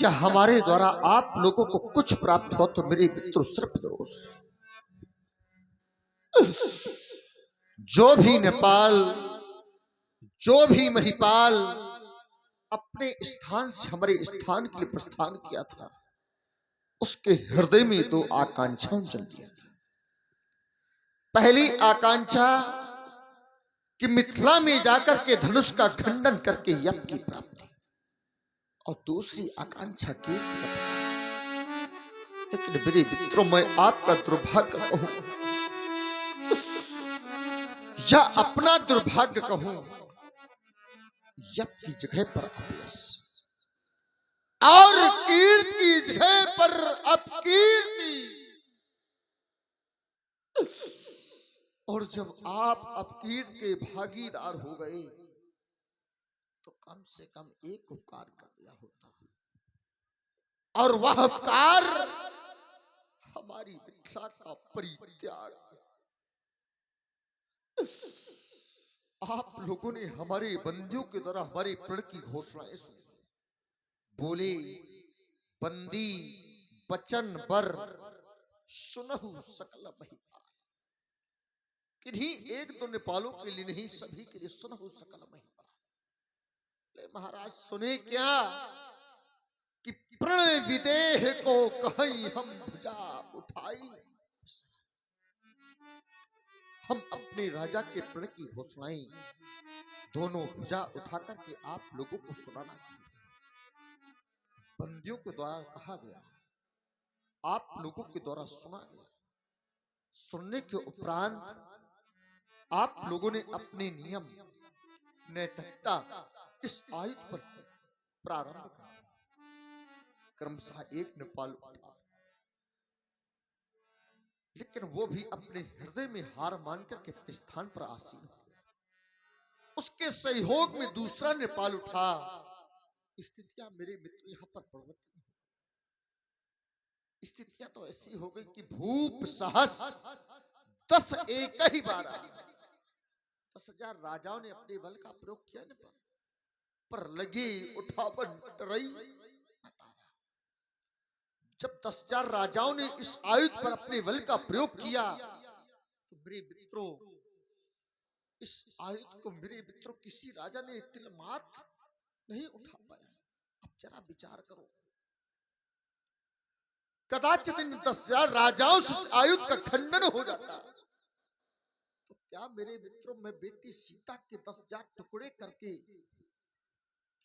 या हमारे द्वारा आप लोगों को कुछ प्राप्त हो तो मेरे मित्रों सिर्फ दोष। जो भी नेपाल, जो भी महिपाल अपने स्थान से हमारे स्थान के लिए प्रस्थान किया था, उसके हृदय में दो आकांक्षाएं जल दिया था। पहली आकांक्षा कि मिथिला में जाकर के धनुष का खंडन करके यज्ञ की प्राप्ति, और दूसरी आकांक्षा कीर्ति का प्रदान। लेकिन मेरे मित्रों, मैं आपका दुर्भाग्य कहूं या अपना दुर्भाग्य कहूं, यज्ञ की जगह पर अपयश और कीर्ति की जगह पर अपकीर्ति। और जब आप अपकीर्ति के भागीदार हो गए तो कम से कम एक उपकार कर दिया होता, और वह उपकार हमारी मिथिला का परित्याग। आप लोगों ने हमारे बंदियों के द्वारा हमारे प्रण की घोषणाएं सुनी, बोले बंदी बचन बर सुनहु सकल महिपाल। किन्हीं एक दो नेपालों के लिए नहीं, सभी के लिए सुनहु सकल महिपाल। महाराज सुने क्या कि प्रण विदेह को कहीं हम भुजा उठाई। हम अपने राजा के प्रण की घोषणाएं दोनों भुजा उठा करके आप लोगों को सुनाना चाहते हैं। बंदियों के द्वारा कहा गया, आप लोगों के द्वारा सुना गया। सुनने के उपरांत आप लोगों ने अपने नियम नैतिकता इस आयत पर प्रारंभ कर क्रमशः एक नेपाल उठा, लेकिन वो भी अपने हृदय में हार मानकर के अपने स्थान पर आसीन हो गया। उसके सहयोग में दूसरा नेपाल उठा। स्थितियां मेरे मित्र यहां पर परिवर्तन हो गई। स्थितियां तो ऐसी हो गई कि भूप सहस 10 एक ही बार आई। 10,000 राजाओं ने अपने बल का प्रयोग किया न, पर लगी उठावन टरई। जब 10,000 राजाओं ने इस आयुध पर अपने बल का प्रयोग किया तो मेरे मित्रों, इस आयुध को मेरे मित्रों किसी राजा ने तिल मात्र नहीं उठा पाया। अब जरा विचार करो, कदाचित इन 10,000 राजाओं से आयुध का खंडन हो जाता तो क्या मेरे मित्रों, मैं बेटी सीता के 10,000 टुकड़े करके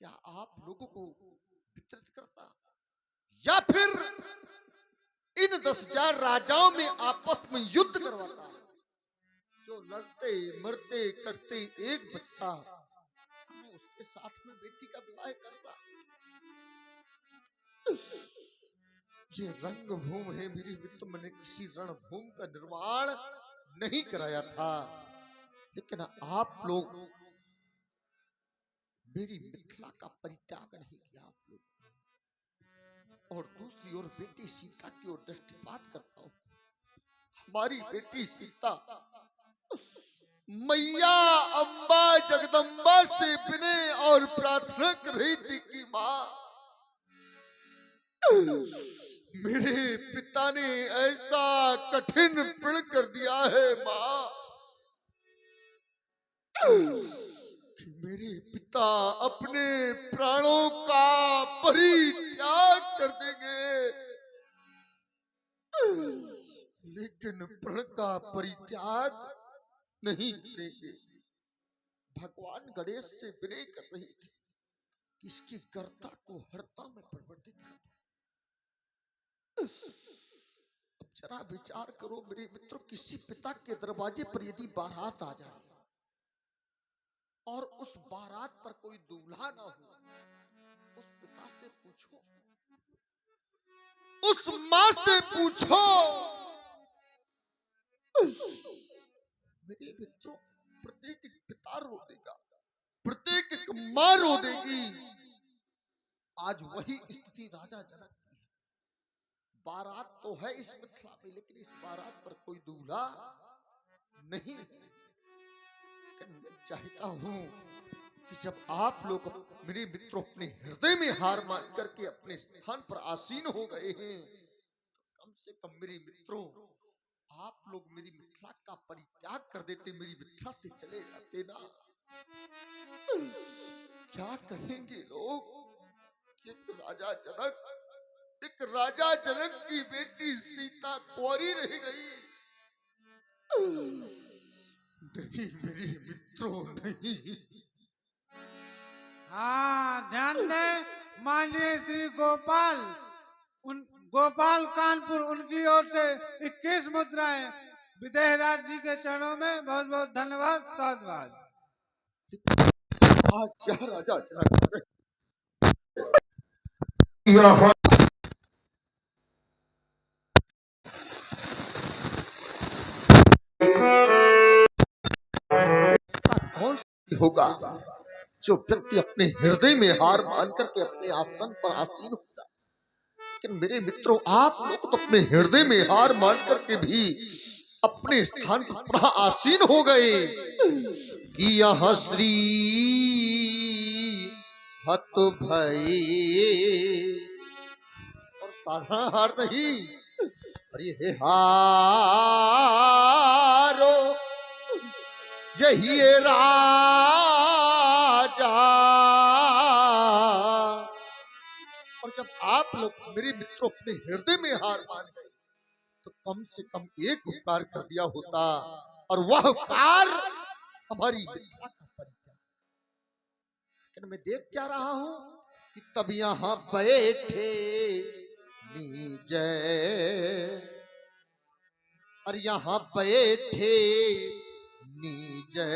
क्या आप लोगों को वितरित करता, या फिर इन 10,000 राजाओं में आपस में युद्ध करवाता। जो लड़ते मरते करते एक बचता, मैं उसके साथ में बेटी का विवाह करता। ये रंगभूमि है मेरी मित्र, मैंने किसी रणभूमि का निर्माण नहीं कराया था, लेकिन आप लोग मेरी मिथिला का परित्याग नहीं किया। आप लोग, और दूसरी ओर बेटी सीता की ओर दृष्टिपात करता हूं। हमारी बेटी सीता मैया अम्बा जगदम्बा से विनय और प्रार्थना कर रही थी कि मां, मेरे पिता ने ऐसा कठिन प्रण कर दिया है मां, कि मेरे पिता अपने प्राणों का परित्याग कर देंगे, लेकिन प्रण का परित्याग नहीं करेंगे। भगवान गणेश से विनय कर रही थी कि इसकी गर्दन को हरता में परिवर्तित कर। अब जरा विचार करो मेरे मित्रों, किसी पिता के दरवाजे पर यदि बारात आ जाए और उस बारात पर कोई दूल्हा ना हो, उस पिता से पूछो, उस मां से पूछो, मेरे मित्रों, प्रत्येक पिता रो देगा, प्रत्येक मां रो देगी। आज वही स्थिति राजा जनक की है। बारात तो है इस मिथिला में, लेकिन इस बारात पर कोई दूल्हा नहीं है। मैं चाहता हूं कि जब आप लोग मेरे मित्रों अपने हृदय में हार मान करके अपने स्थान पर आसीन हो गए हैं, तो कम से कम मेरे मित्रों आप लोग मेरी मिथिला का परित्याग कर देते, मेरी मिथिला से चले जाते ना। क्या कहेंगे लोग कि एक राजा जनक की बेटी सीता कुंवारी रह गई। नहीं मेरे मित्रों नहीं। हाँ, ध्यान दें माननीय श्री गोपाल कानपुर उनकी ओर से 21 मुद्राएं विदेहराज जी के चरणों में बहुत बहुत धन्यवाद साधुवाद। आज क्या राजा जनक ऐसा कौन होगा जो व्यक्ति अपने हृदय में हार मान करके अपने आसन पर आसीन होता। लेकिन मेरे मित्रों आप लोग तो अपने हृदय में हार मान करके भी अपने स्थान पर पुनः आसीन हो गए कि यह श्री हत भई और साधारण हार नहीं, अरे हे हारो यही है राजा। और जब आप लोग मेरे मित्रों अपने हृदय में हार मान गए तो कम से कम एक उपकार कर दिया होता, और वह उपकार हमारी मिथिला का परित्याग। लेकिन मैं देख क्या रहा हूं कि तब यहां बैठे नीजय, और यहां बैठे नीजय,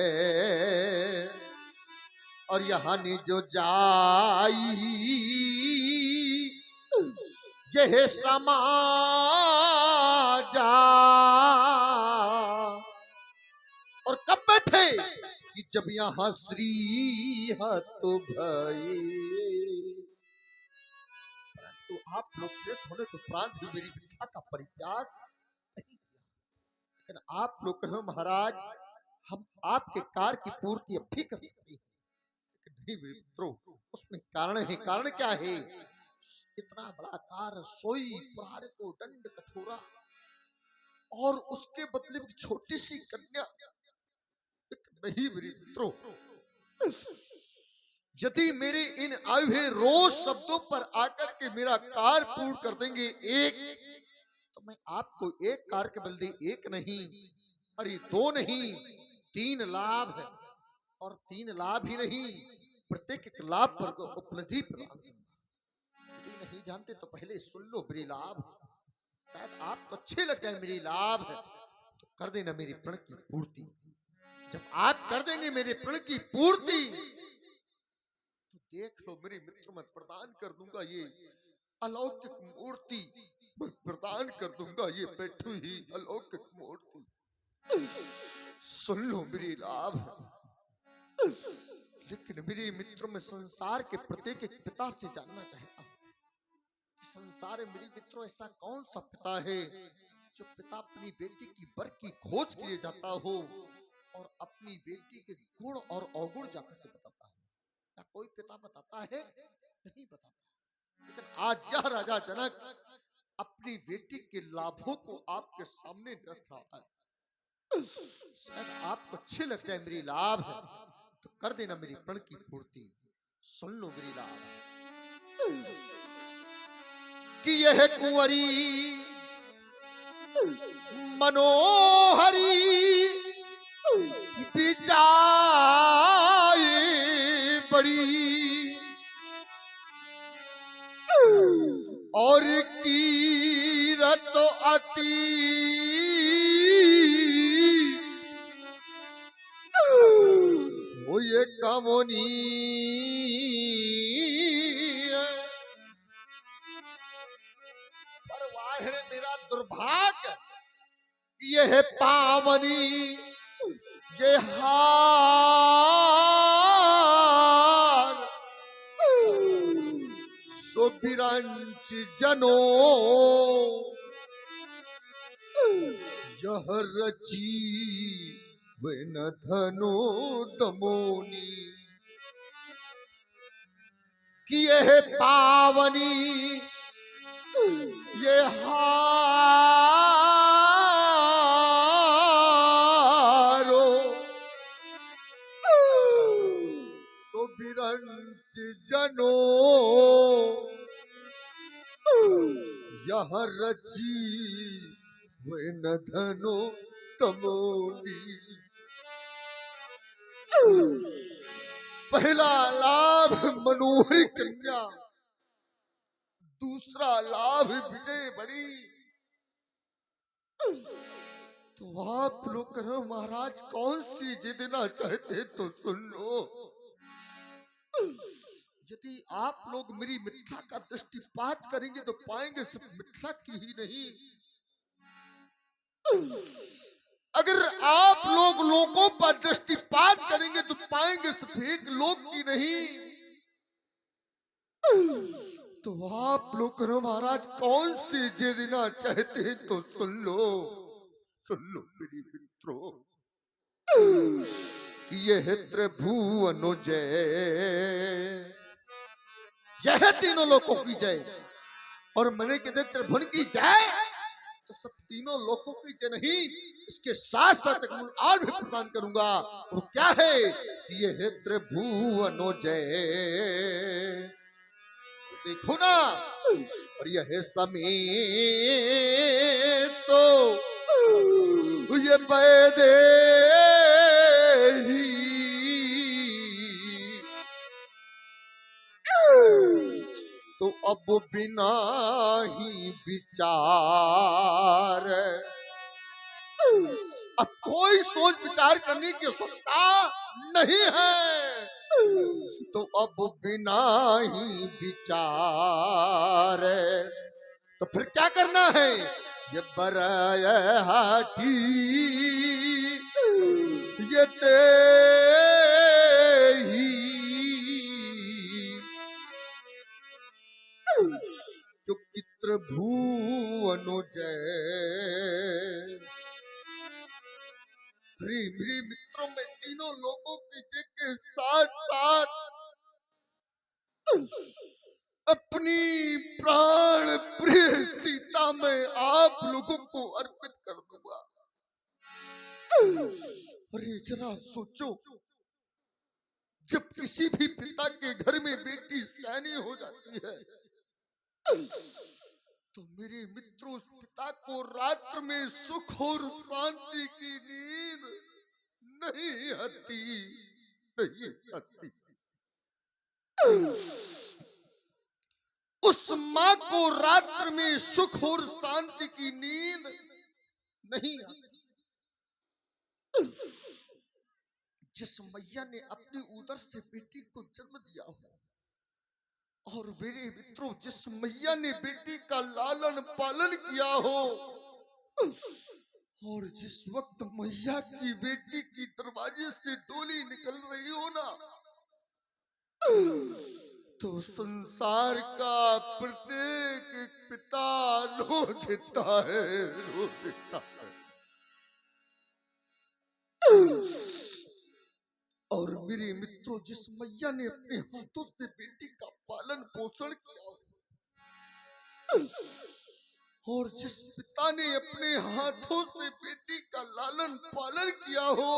और यहाँ ने जो जाई यह समाजा। और कब बैठे कि जब यहाँ श्री हत भई। परंतु आप लोग से होने के उपरांत भी मेरी मिथिला का परित्याग नहीं किया। लेकिन आप लोग कहो महाराज हम आपके कार्य की पूर्ति अब भी कर सकते हैं। नहीं मित्रों उसमें कारण है। कारण क्या है? इतना बड़ा कार्य सोई प्राण को दंड कठोरा और उसके बदले में छोटी सी कन्या। नहीं मेरे मित्रों यदि मेरे इन आए हुए रोज शब्दों पर आकर के मेरा कार्य पूर्ण कर देंगे एक, तो मैं आपको एक कार्य के बदले एक नहीं, अरे दो नहीं, 3 लाभ है। और 3 लाभ ही नहीं, प्रत्येक एक लाभ पर उपलब्धि प्रदान करूंगा। यदि नहीं जानते तो पहले सुन लो मेरे लाभ, शायद आपको अच्छे लग जाए मेरे लाभ। तो कर देना मेरे प्रण की पूर्ति। जब आप कर देंगे मेरे प्रण की पूर्ति तो देख लो मेरे मित्रों मैं प्रदान कर दूंगा ये अलौकिक मूर्ति, मैं प्रदान कर दूंगा ये बैठी ही अलौकिक मूर्ति। सुन लो मेरे लाभ। लेकिन मेरे मित्रों में संसार के प्रत्येक एक पिता से जानना चाहता हूं कि संसार में मेरे मित्रों ऐसा कौन सा पिता है जो पिता अपनी बेटी की वर की खोज के लिए जाता हो और अपनी बेटी के गुण और अवगुण जाकर के बताता है? क्या कोई पिता बताता है? नहीं बताता। लेकिन आज यह राजा जनक अपनी बेटी के लाभों को आपके सामने रख रहा है। शायद आपको अच्छे लग जाए मेरी लाभ है तो कर देना मेरी प्रण की पूर्ति। सुन लो मेरी लाभ कि यह कुंवरी मनोहरी बिचाई बड़ी और कीरत अति वो ये कमोनी पर वाहिर मेरा दुर्भाग्य ये है पावनी ये हार सो बिरंच जनो यह रची वन धनो दमोनी। कि यह पावनी ये हारो सो बिरंच जनो यह रची वे न धनो तमोनी। पहला लाभ मनोहरी कन्या, दूसरा लाभ विजय बड़ी। तो आप लोग कहो महाराज कौन सी जिद देना चाहते तो सुन लो। यदि आप लोग मेरी मिथ्या का दृष्टिपात करेंगे तो पाएंगे सिर्फ मिथ्या की ही नहीं। अगर आप लोग लोगों पर दृष्टिपात करेंगे तो पाएंगे सिर्फ एक लोक की नहीं। तो आप लोग करो महाराज कौन सी जे देना चाहते हैं तो सुन लो मेरी मित्रों। कि यह त्रिभुवनो जय, यह तीनों लोकों की जय। और मैंने कहते त्रिभुवन की जय तो सब तीनों लोकों की जय नहीं, इसके साथ साथ एक और भी प्रदान करूंगा। वो क्या है कि यह त्रिभुवनो जय। देखो ना, और यह समेत तो ये वैदेही तो अब बिना ही विचार, अब कोई सोच विचार करने की आवश्यकता नहीं है। तो अब बिना ही विचार तो फिर क्या करना है। ये बरहाटी ये तेही जो त्रिभुवनो जय। मेरे मित्रों में तीनों लोगों की जय के साथ साथ अपनी प्राण प्रिय सीता में आप लोगों को अर्पित कर दूंगा। अरे जरा सोचो, जब किसी भी पिता के घर में बेटी सैनी हो जाती है तो मेरे मित्रों उस पिता को रात्र में सुख और शांति की नींद नहीं आती। उस माँ को रात्र में सुख और शांति की नींद नहीं आती। जिस मैया ने अपनी उदर से बेटी को जन्म दिया हो, और मेरे मित्रों जिस मैया ने बेटी का लालन पालन किया हो, और जिस वक्त मैया की बेटी की दरवाजे से डोली निकल रही हो ना, तो संसार का प्रत्येक पिता रो देता है। और मेरे मित्रों जिस मैया ने अपने हाथों से बेटी का पालन पोषण किया, और जिस पिता ने अपने हाथों से बेटी का लालन पालन किया हो,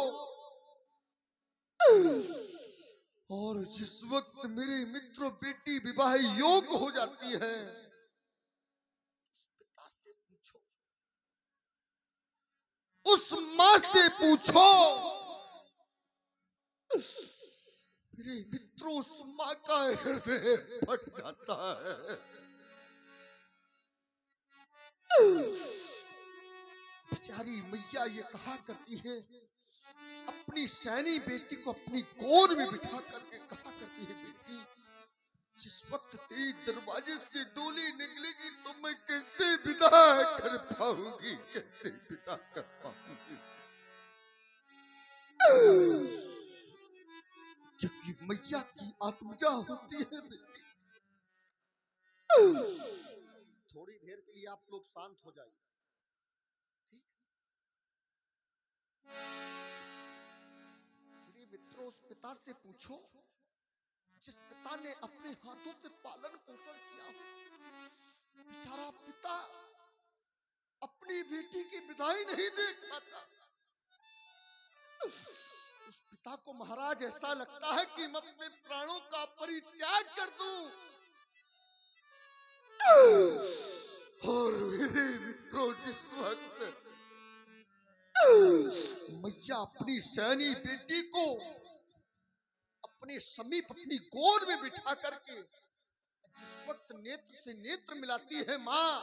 और जिस वक्त मेरे मित्रों बेटी विवाह योग्य हो जाती है, पिता से पूछो, उस माँ से पूछो, मेरे मित्रों उस माँ का हृदय फट जाता है। बेचारी मैया ये कहा करती है, अपनी सैनी बेटी को अपनी गोद में बिठा करके कहा करती है, बेटी जिस वक्त तेरी दरवाजे से डोली निकलेगी तो मैं कैसे विदा कर पाऊंगी, कैसे विदा कर पाऊंगी। क्योंकि मैया की आत्मजा होती है बेटी। थोड़ी देर के लिए आप लोग शांत हो जाइए। मेरे मित्रों उस पिता से पूछो जिस पिता ने अपने हाथों से पालन पोषण किया, बेचारा पिता अपनी बेटी की विदाई नहीं देख पाता। उस पिता को महाराज ऐसा लगता है कि मैं अपने प्राणों का परित्याग कर दूं। और मेरे मित्रों, जिस वक्त मैया अपनी सैनी बेटी को अपने समीप अपनी गोद में बिठा करके जिस वक्त नेत्र से नेत्र मिलाती है माँ,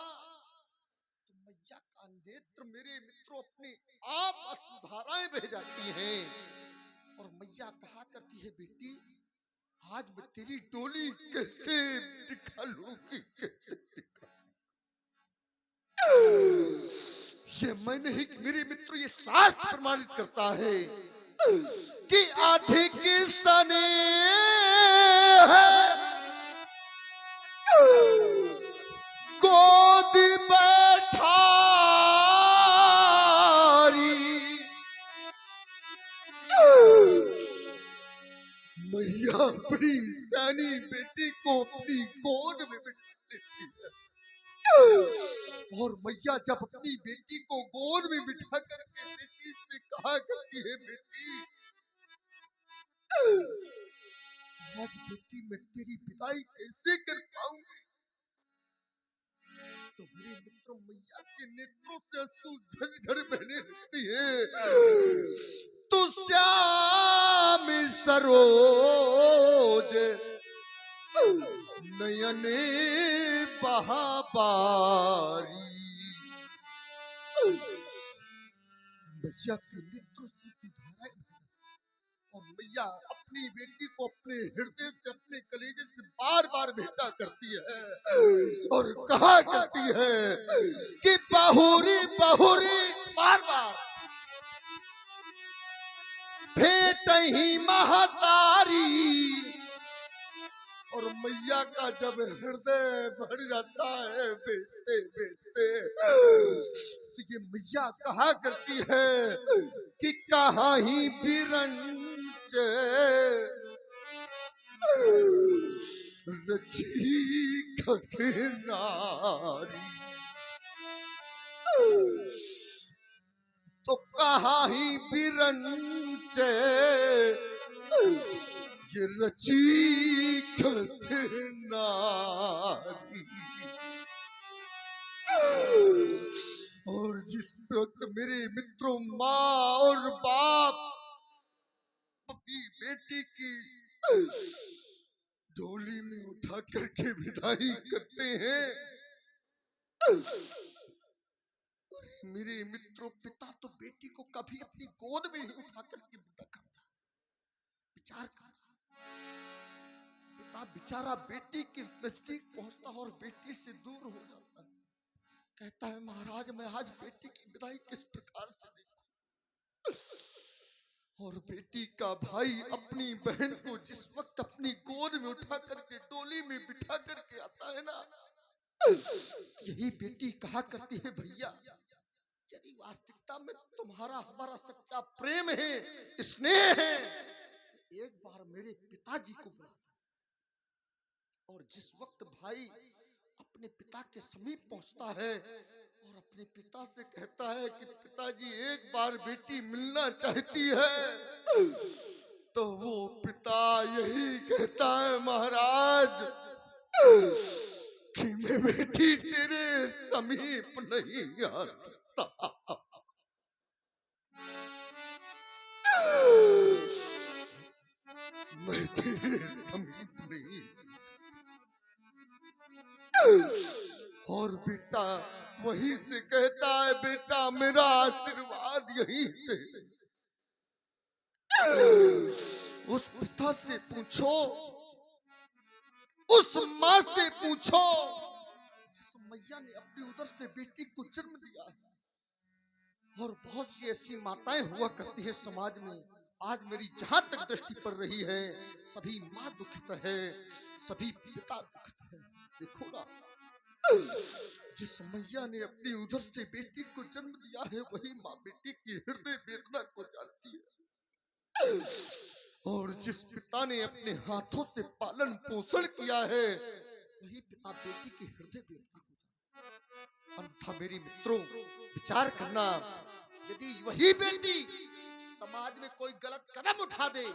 तो मैया का नेत्र मेरे मित्रों अपने आप अश्रुधाराएं बह जाती हैं। और मैया कहा करती है, बेटी आज मैं तेरी डोली कैसे निकालूंगी, कैसे ये मैं नहीं, मेरे मित्र, ये शास्त्र प्रमाणित करता है कि आधे के सने गोद बैठारी, मैया अपनी सैनी बेटी को अपनी गोद में बिठा लेती है। और मैया जब अपनी बेटी को गोद में बिठा करके बेटी से कहा करती है, बेटी आज बेटी मैं तेरी विदाई कैसे कर पाऊंगी, तो मेरे मित्रों मैया के नेत्रों से आंसू झरझर बहने लगती है। तो श्याम सरोज नयने बहाबारी, मैया के नेत्रों से सुधारा। और मैया अपनी बेटी को अपने हृदय से, अपने कलेजे से बार बार भेंटा करती है और कहा करती है कि बहुरी बहुरी, बार बार भेंट ही महतारी। और मैया का जब हृदय भर जाता है बेटे बेटे, तो ये मैया कहा करती है कि कहाँ ही बिरंच रची नारी, तो कहाँ ही बिरंच ये रची नारी। और जिस वक्त मेरे मित्रों माँ और बाप अपनी बेटी की डोली में उठा करके विदाई करते हैं, मेरे मित्रों पिता तो बेटी को कभी अपनी गोद में ही उठा करके विदा करता। विचार कर, पिता बेचारा बेटी के नजदीक पहुंचता और बेटी से दूर हो जाता, कहता है महाराज मैं आज बेटी की विदाई किस प्रकार से देखूं। और बेटी का भाई अपनी बहन को जिस वक्त अपनी गोद में उठा करके डोली में बिठा करके आता है ना, यही बेटी कहा करती है, भैया यदि वास्तविकता में तुम्हारा हमारा सच्चा प्रेम है, स्नेह है, एक बार मेरे पिताजी को बुला। और जिस वक्त भाई अपने पिता के समीप पहुंचता है और अपने पिता से कहता है कि पिताजी एक बार बेटी मिलना चाहती है, तो वो पिता यही कहता है महाराज कि मैं बेटी तेरे समीप नहीं आ सकता। मैं तेरे समीप नहीं। और बेटा वहीं से कहता है, बेटा मेरा आशीर्वाद यहीं से। उस पिता से पूछो, उस माँ से पूछो जिस मैया ने अपनी उदर से बेटी को जन्म दिया। और बहुत सी ऐसी माताएं हुआ करती है समाज में, आज मेरी जहां तक दृष्टि पड़ रही है, सभी माँ दुखित है, सभी पिता दुखित है। देखो ना, जिस मैया ने अपनी उदर से बेटी को जन्म दिया है, वही माँ बेटी की हृदय वेदना को जानती है। और जिस पिता ने अपने हाथों से पालन पोषण किया है वही पिता बेटी के हृदय बेटी को जानता। अन्यथा मेरे मित्रों विचार करना, यदि वही बेटी समाज में कोई गलत कदम उठा दे,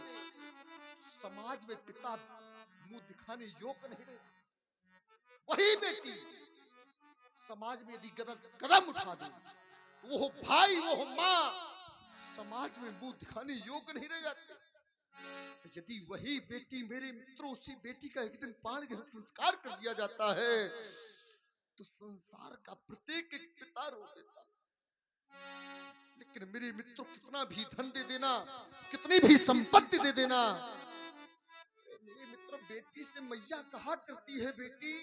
समाज में पिता मुंह दिखाने योग्य नहीं रहेगा। वही बेटी समाज में यदि गलत कदम उठा दे, वो हो भाई वो हो माँ, समाज में मुंह दिखाने योग्य नहीं रह जाते। यदि वही बेटी मेरे मित्रों उसी बेटी का एक दिन प्राण ग्रहण संस्कार कर दिया जाता है तो संसार का प्रत्येक एक पिता रो देता। लेकिन मेरे मित्रों कितना भी धन दे देना, कितनी भी संपत्ति दे देना, मेरे मित्रों बेटी से मैया कहा करती है बेटी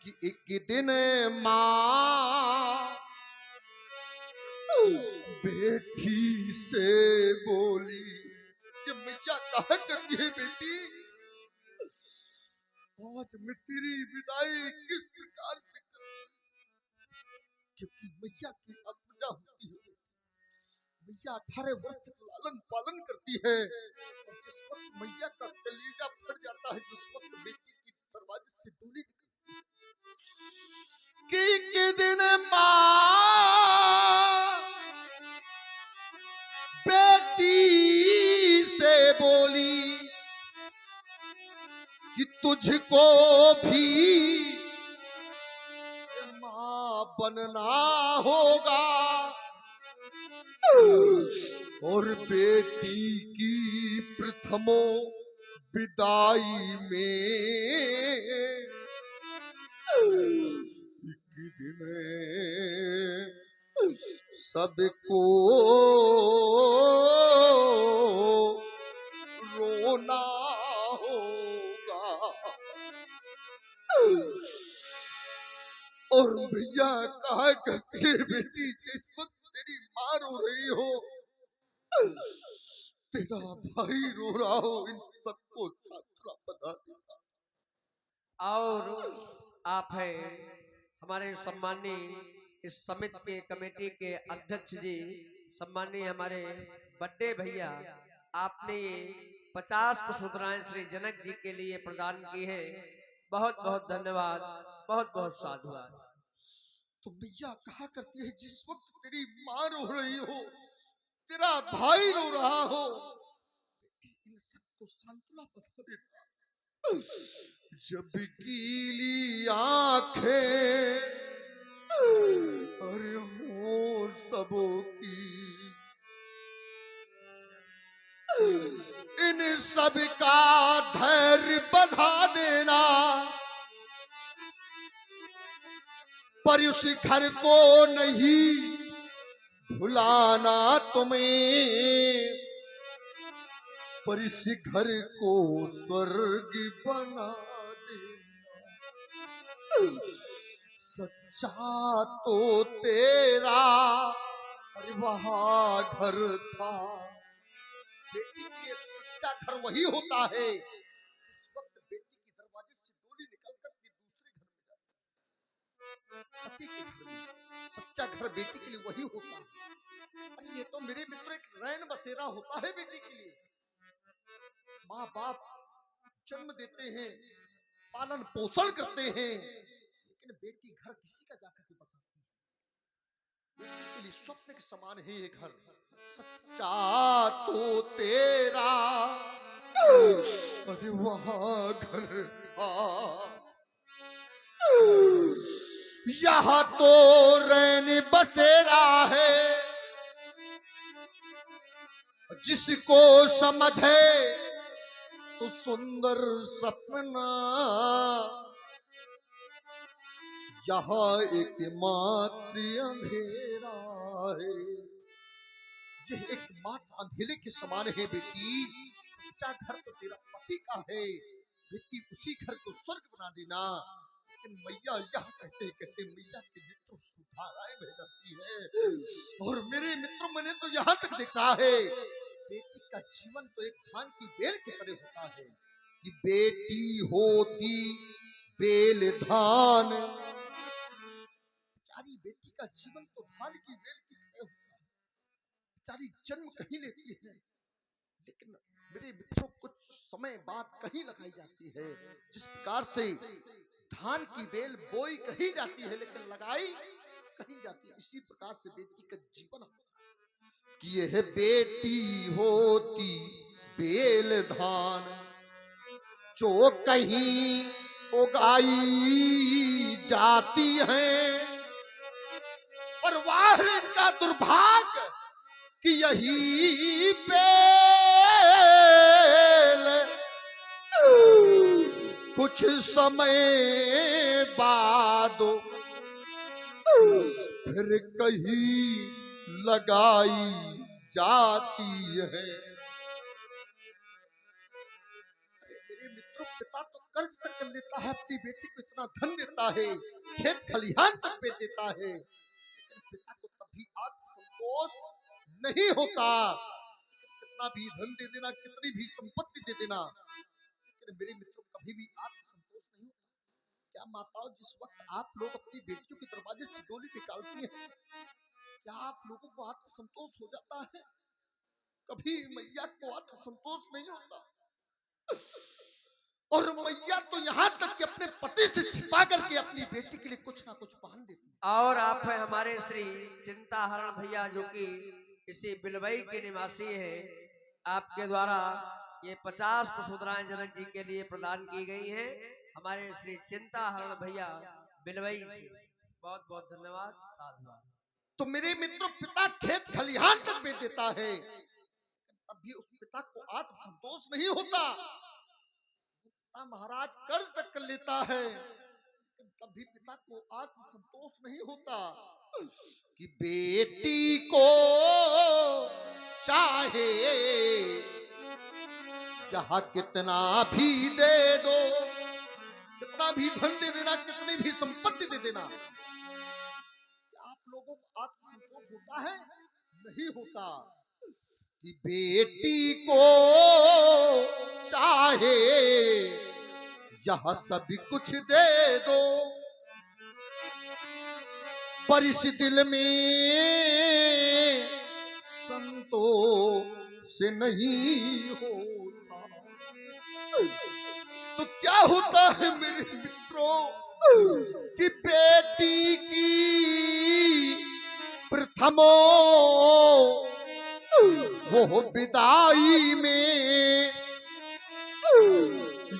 कि एक दिन माँ बेटी से बोली, ये मैया कहा करती है बेटी आज मैं तेरी विदाई किस प्रकार से करूं, क्योंकि मैया की पूजा होती है। मैया 18 वर्ष तक लालन पालन करती है और जिस वक्त मैया का कलेजा फट जाता है, जिस वक्त बेटी की दरवाजे से डोली निकलती के दिन माँ बेटी से बोली कि तुझको भी माँ बनना होगा और बेटी की प्रथमो विदाई में एक दिन सबको रोना होगा। और भैया कहा करती है बेटी जिस वक्त तेरी माँ रो रही हो, तेरा भाई रो रहा हो, इन सबको सांत्वना बना देगा। और आप है हमारे सम्मानीय इस समिति के कमेटी के अध्यक्ष जी, सम्मानीय हमारे बड़े भैया, आपने ये 50 पुष्पमुद्राएं श्री जनक जी के लिए प्रदान की है। बहुत बहुत धन्यवाद, बहुत बहुत साधुवाद। तो मैया कहा करती है जिस वक्त तेरी माँ रो रही हो, तेरा भाई रो रहा हो, इन सबको सांत्वना बना देता। जब गीली आंखें अरे हो सबों की, इन सब का धैर्य बढ़ा देना, पर उस घर को नहीं भुलाना तुम्हें, पर इस घर को स्वर्ग बना देना। सच्चा तो तेरा अरे वहाँ घर था। बेटी के सच्चा घर वही होता है जिस वक्त बेटी के दरवाजे से डोली निकल कर के दूसरे घर में जाती है। पति के घर में सच्चा घर बेटी के लिए वही होता है। अरे ये तो मेरे मित्र एक रैन बसेरा होता है बेटी के लिए। माँ बाप जन्म देते हैं, पालन पोषण करते हैं, लेकिन बेटी घर किसी का जाकर के बसाती है। बेटी के लिए स्वप्न के समान है ये घर। सच्चा तो तेरा अरे वहाँ घर था, यहाँ तो रैन बसेरा है, जिसको समझे तो सुंदर सपना, यहाँ एक मात्र अंधेरा है। यह एक मात्र अंधेरे के समान है बेटी। सच्चा घर तो तेरा पति का है बेटी, उसी घर को स्वर्ग बना देना। लेकिन मैया यह कहते कहते मैया के मित्रों सुधाराएं बह जाती है। और मेरे मित्रों मैंने तो यहाँ तक देखा है बेटी का जीवन तो एक धान की बेल की तरह होता है कि बेटी होती बेल धान, बेचारी बेटी का जीवन तो धान की बेल की तरह होता है। बेचारी जन्म कहीं लेती है, लेकिन मेरे मित्रों कुछ समय बाद कहीं लगाई जाती है। जिस प्रकार से धान की बेल बोई कहीं जाती है लेकिन लगाई कहीं जाती है, इसी प्रकार से बेटी का जीवन कि यह बेटी होती बेल धान जो कहीं उगाई जाती है, पर वाह का दुर्भाग्य कि यही बेल कुछ समय बाद फिर कहीं लगाई जाती है। मेरे मित्रों, पिता तो कर्ज तक कर लेता है, अपनी बेटी को इतना धन देता है, खेत खलिहान तक बेच देता है, लेकिन पिता को तभी आत्मसंतोष नहीं होता। कितना भी धन दे देना, कितनी भी संपत्ति दे देना, लेकिन मेरे मित्रों कभी भी आत्मसंतोष नहीं होता। क्या माताओं, जिस वक्त आप लोग अपनी बेटियों के दरवाजे से डोली निकालती हैं, क्या आप लोगों को आत्मसंतोष हो जाता है? कभी मैया को आत्मसंतोष नहीं होता। और मैया तो यहाँ तक कि अपने पति से छिपा करके अपनी बेटी के लिए कुछ ना कुछ पहन देती है। और आप है हमारे श्री चिंताहरण भैया, जो कि इसी बिलवई के निवासी है। आपके द्वारा ये 50 पुष्पमुद्राएं जनक जी के लिए प्रदान की गई हैं। हमारे श्री चिंताहरण भैया बिलवई से बहुत बहुत धन्यवाद, साधुवाद। तो मेरे मित्रों, पिता खेत खलिहान तक बेच देता है, तब भी उस पिता को आत्मसंतोष नहीं होता। पिता महाराज कर्ज तक कर लेता है, तब भी पिता को आत्मसंतोष नहीं होता कि बेटी को चाहे जहां कितना भी दे दो, कितना भी धन दे देना, कितनी भी संपत्ति दे देना, आप लोगों को आत्मसंतोष होता है? नहीं होता। कि बेटी को चाहे यह सब कुछ दे दो, पर इस दिल में संतोष नहीं होता। तो क्या होता है मेरे मित्रों कि बेटी की प्रथमो वो विदाई में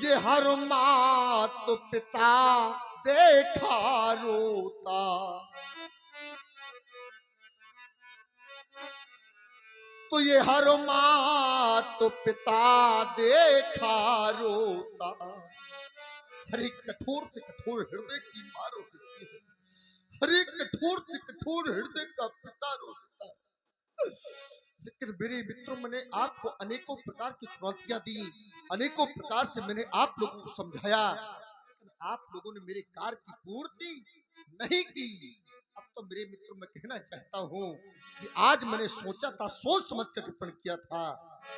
ये हर मात पिता देखा रोता। तो ये हर मात पिता देखा रोता। हर एक कठोर से कठोर हृदय की मां रोती है, हर एक कठोर से कठोर हृदय का पिता रोता है। लेकिन मेरे मित्रों, मैंने आपको अनेकों प्रकार की चुनौतियां दी, अनेकों प्रकार से मैंने आप लोगों को समझाया, लेकिन आप लोगों ने मेरे कार्य की पूर्ति नहीं की। अब तो मेरे मित्रों, मैं कहना चाहता हूं कि आज मैंने सोचा था, सोच समझ कर प्रण किया था,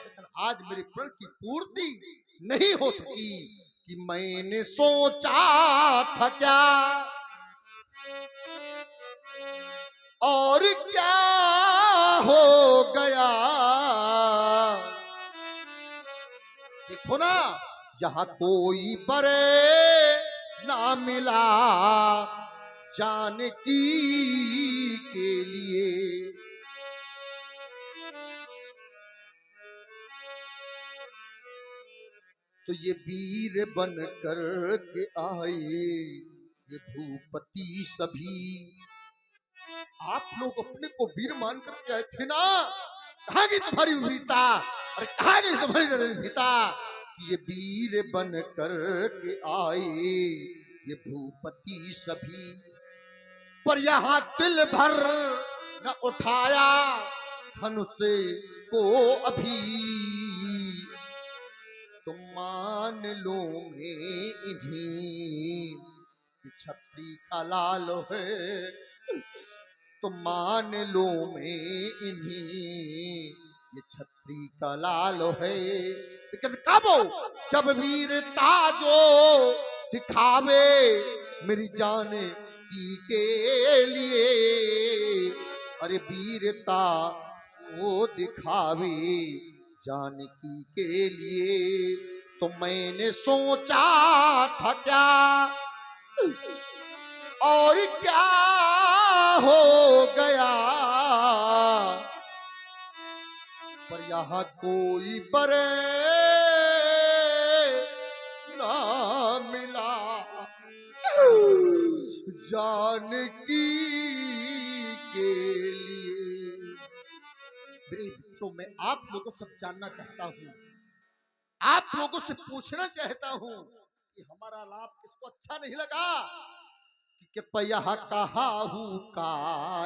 लेकिन आज मेरे प्रण की पूर्ति नहीं हो सकी। कि मैंने सोचा था क्या और क्या हो गया। देखो ना, यहाँ कोई परे ना मिला जानकी के लिए। तो ये वीर बन कर के आए ये भूपति सभी। आप लोग अपने को वीर मान करके आए थे ना, कहाँ गई तुम्हारी वीरता, और कहाँ गई तुम्हारी रणनीतिता। ये वीर बन कर के आए ये भूपति सभी, पर यहाँ दिल भर न उठाया धनुष को अभी। तुम मान लो मैं इन्हीं छत्री का लाल है, तुम मान लो मैं इन्हीं ये छत्री का लाल है। लेकिन कब, जब वीरता जो दिखावे मेरी जान की के लिए। अरे वीरता वो दिखावे जानकी के लिए तो मैंने सोचा था क्या, और क्या हो गया। पर यहाँ कोई बरे ना मिला, जानकी के लिए। मेरे मित्रों, मैं आप लोगों से जानना चाहता हूँ, आप लोगों से पूछना चाहता हूँ कि हमारा लाभ किसको अच्छा नहीं लगा कि पैया कहा हूँ का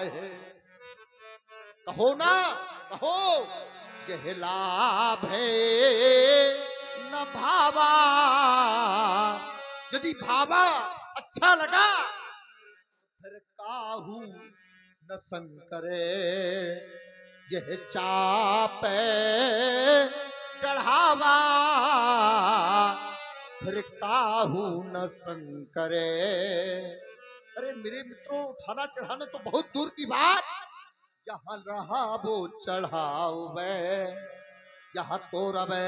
है। कहो ना, कहो, यह लाभ है न भावा। यदि भावा अच्छा लगा फिर काहू न शंकरे, यह चाप चढ़ावा फिर काहू न शंकरे। अरे मेरे मित्रों, उठाना चढ़ाना तो बहुत दूर की बात, यहाँ रहा वो चढ़ावे, यहाँ तो रवे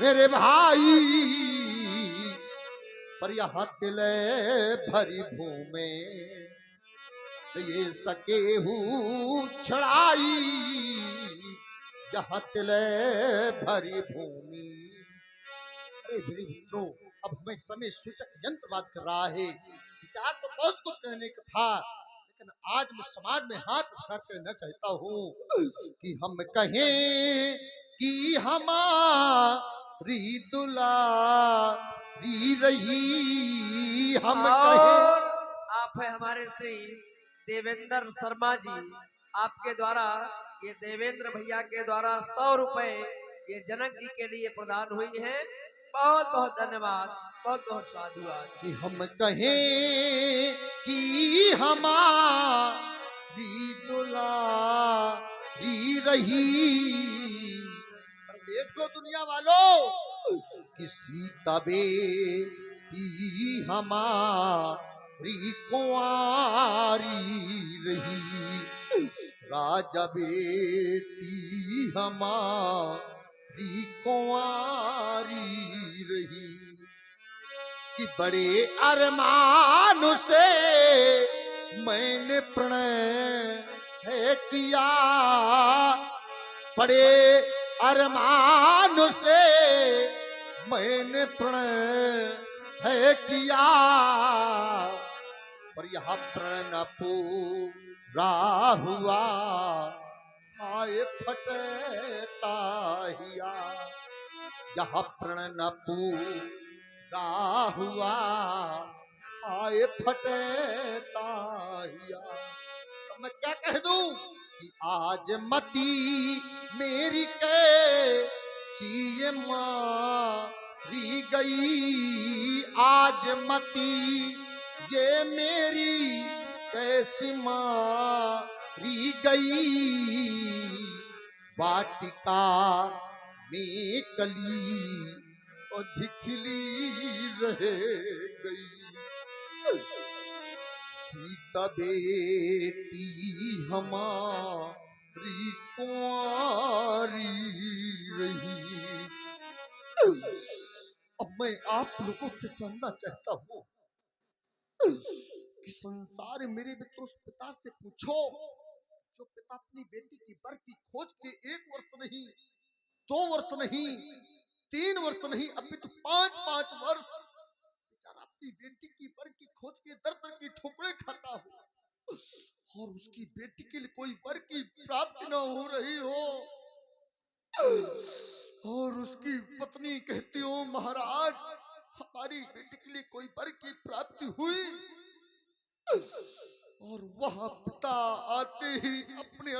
मेरे भाई, पर यहाँ तिले भरी भूमि ये सके हूँ छड़ाई, यहाँ तिले भरी भूमि। अरे मेरे मित्रों, अब हमें समय सूचक यंत्र बात कर रहा है। विचार तो बहुत कुछ कहने का था, लेकिन आज मैं समाज में हाथ उठा कहना चाहता हूँ कि हम कहें कि हमारी दुलारी रही, हम कहें। और आप है हमारे श्री देवेंद्र शर्मा जी, आपके द्वारा ये देवेंद्र भैया के द्वारा 100 रुपए ये जनक जी के लिए प्रदान हुई है। बहुत बहुत धन्यवाद, बहुत बहुत साधुवाद। कि हम कहें कि हमारी दुलारी रही। पर देख लो दुनिया वालों, किसी का बेटी हमारी कुंवारी रही, राजा बेटी हमारी कुंवारी रही। कि बड़े अरमान से मैंने प्रणय है किया, बड़े अरमान से मैंने प्रणय है किया, पर यह प्रणय न पूरा हुआ, हाय फटता हिया। यह प्रणय न पूरा हुआ, आए फटता हिया। तो मैं क्या कह दूं कि आज मती मेरी कैसी मारी गई, आज मती ये मेरी कैसी मारी गई। वाटिका में कली खिली रह गई, सीता बेटी हमारी कुंवारी रही। अब मैं आप लोगों से जानना चाहता हूँ कि संसार मेरे मित्रों, उस पिता से पूछो जो पिता अपनी बेटी की वर की खोज के 1 वर्ष नहीं, 2 वर्ष नहीं, 3 वर्ष नहीं, अभी तो 5-5 वर्ष बेचारा अपनी बेटी की वर की खोज के दर दर की ठोकरें खाता हो, और उसकी बेटी के लिए कोई वर की प्राप्ति न हो रही हो, और उसकी पत्नी कहती हो महाराज हमारी बेटी के लिए कोई वर की प्राप्ति हुई, और वह पिता आते ही अपने